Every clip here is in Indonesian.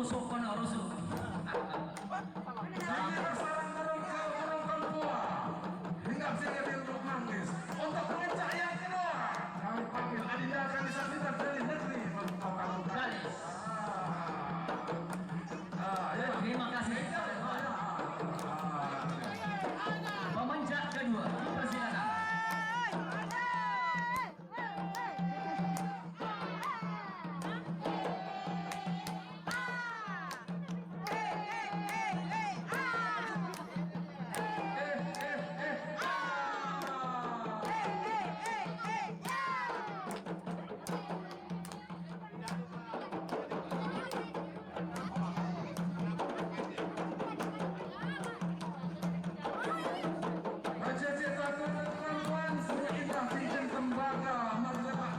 rusuk kono rusuk. Ini sarang burung kedua. Hingga sini untuk manggis. Untuk puncak yang kedua, kami panggil Adinda Kanisatita dari negeri Mentawai. Galis. Ya, terima kasih. Pemencak kedua, persilakan.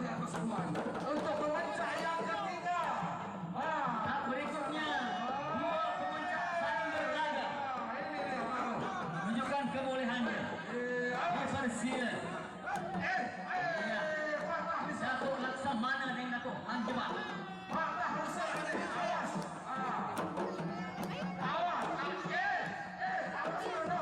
Untuk pemencak yang ketiga, Tahap berikutnya, dua pemencak saling berlaga. ini dia mau. Tunjukkan kebolehannya. Persilakan. Patah bisa. Satu laksamana dengan aku hanjuma. Patah bisa ini. Awas. Awas. Awas dulu.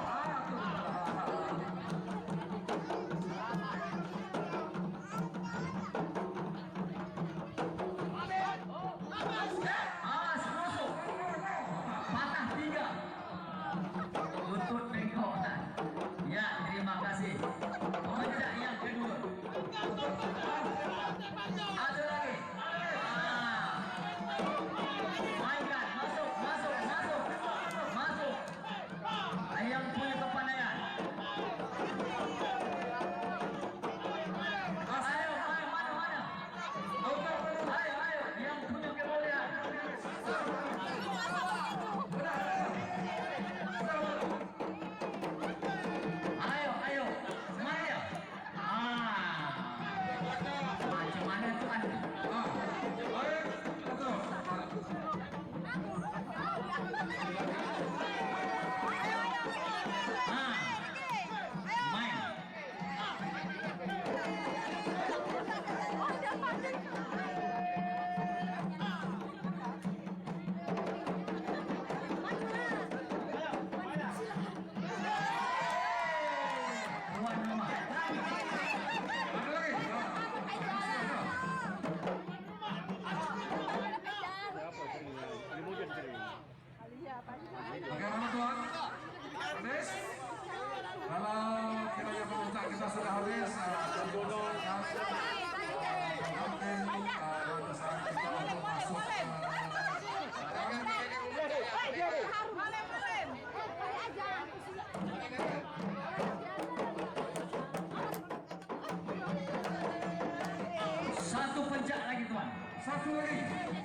Awas rusuk. Patah tiga. Lutut bengkok. Ya, terima kasih. Pemencak yang kedua. Ada lagi. Mainkan, masuk. Yang punya kepandaian. Ayo, mana? Ayo, yang punya kebolehan. Ayo, mana ya? Macam mana tuh Anda? Main. Tuan rumah. Bagaimana tuan? Habis? Kalau kiranya pemencak kita sudah habis, mungkin saat kita untuk masuk Satu pencak lagi tuan. satu lagi.